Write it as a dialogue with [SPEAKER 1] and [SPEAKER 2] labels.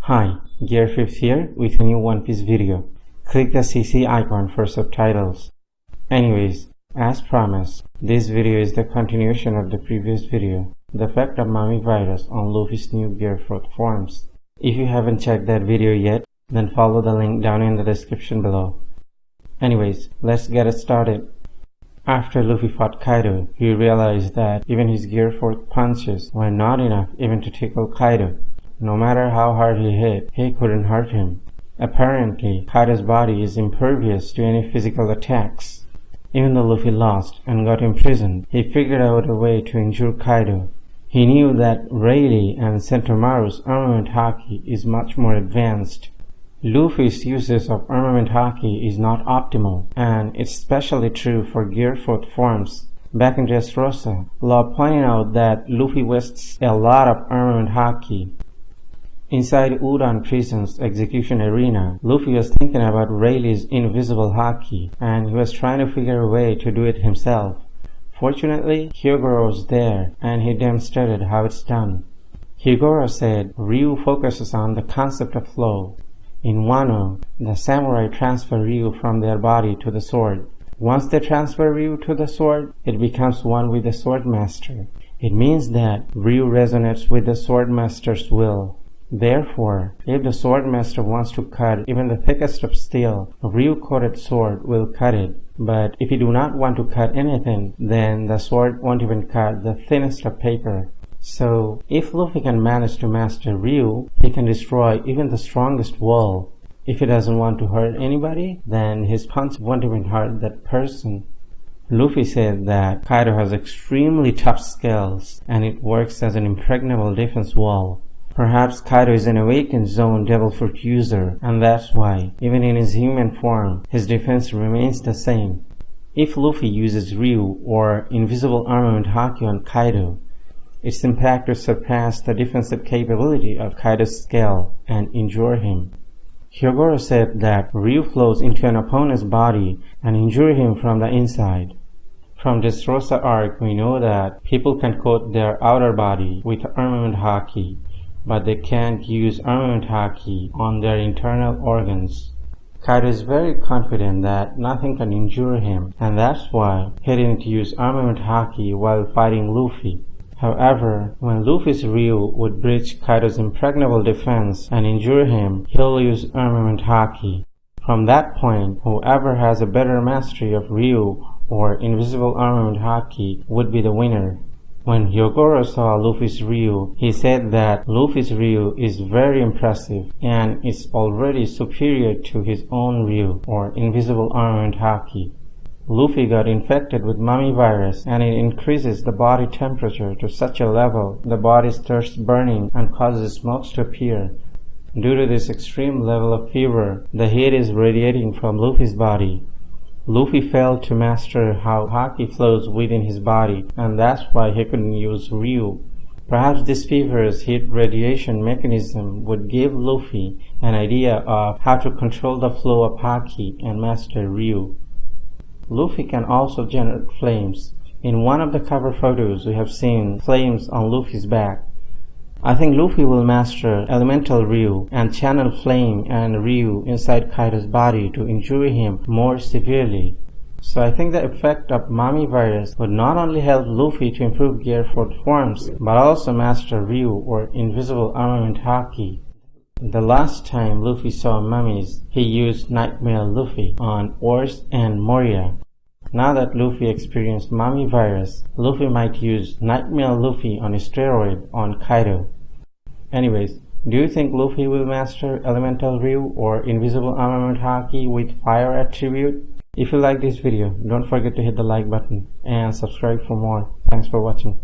[SPEAKER 1] Hi, Gear5 here with a new One Piece video. Click the CC icon for subtitles. Anyways, as promised, this video is the continuation of the previous video, the effect of Mami virus on Luffy's new Gear 4 forms. If you haven't checked that video yet, then follow the link down in the description below. Anyways, let's get it started. After Luffy fought Kaido, he realized that even his Gear 4 punches were not enough even to tickle Kaido. No matter how hard he hit, he couldn't hurt him. Apparently, Kaido's body is impervious to any physical attacks. Even though Luffy lost and got imprisoned, he figured out a way to injure Kaido. He knew that Rayleigh and Sentomaru's armament Haki is much more advanced. Luffy's uses of armament Haki is not optimal, and it's especially true for Gear 4 forms. Back in Dressrosa, Law pointed out that Luffy wastes a lot of armament Haki. Inside Udon Prison's execution arena, Luffy was thinking about Rayleigh's invisible Haki, and he was trying to figure a way to do it himself. Fortunately, Hyogoro was there, and he demonstrated how it's done. Hyogoro said Ryuo focuses on the concept of flow. In Wano, the samurai transfer Ryuo from their body to the sword. Once they transfer Ryuo to the sword, it becomes one with the swordmaster. It means that Ryuo resonates with the swordmaster's will. Therefore, if the swordmaster wants to cut even the thickest of steel, a Ryuo-coated sword will cut it. But if you do not want to cut anything, then the sword won't even cut the thinnest of paper. So, if Luffy can manage to master Ryuo, he can destroy even the strongest wall. If he doesn't want to hurt anybody, then his punch won't even hurt that person. Luffy said that Kaido has extremely tough scales, and it works as an impregnable defense wall. Perhaps Kaido is an awakened zone devil fruit user, and that's why, even in his human form, his defense remains the same. If Luffy uses Ryuo or invisible armament Haki on Kaido, its impact will surpass the defensive capability of Kaido's scale and injure him. Hyogoro said that Ryuo flows into an opponent's body and injure him from the inside. From Dressrosa arc, we know that people can coat their outer body with armament Haki, but they can't use armament Haki on their internal organs. Kaido is very confident that nothing can injure him, and that's why he didn't use armament Haki while fighting Luffy. However, when Luffy's Ryuo would breach Kaido's impregnable defense and injure him, he'll use armament Haki. From that point, whoever has a better mastery of Ryuo or invisible armament Haki would be the winner. When Hyogoro saw Luffy's Ryuo, he said that Luffy's Ryuo is very impressive and is already superior to his own Ryuo or invisible armament Haki. Luffy got infected with Mami virus, and it increases the body temperature to such a level the body starts burning and causes smokes to appear. Due to this extreme level of fever, the heat is radiating from Luffy's body. Luffy failed to master how Haki flows within his body, and that's why he couldn't use Ryuo. Perhaps this fever's heat radiation mechanism would give Luffy an idea of how to control the flow of Haki and master Ryuo. Luffy can also generate flames. In one of the cover photos, we have seen flames on Luffy's back. I think Luffy will master elemental Ryuo and channel flame and Ryuo inside Kaido's body to injure him more severely. So I think the effect of Mami virus would not only help Luffy to improve Gear 4 forms, but also master Ryuo or invisible armament Haki. The last time Luffy saw mummies, he used Nightmare Luffy on Ors and Moria. Now that Luffy experienced Mami virus, Luffy might use Nightmare Luffy on a steroid on Kaido. Anyways, do you think Luffy will master Elemental Ryuo or Invisible Armament Haki with Fire attribute? If you like this video, don't forget to hit the like button and subscribe for more. Thanks for watching.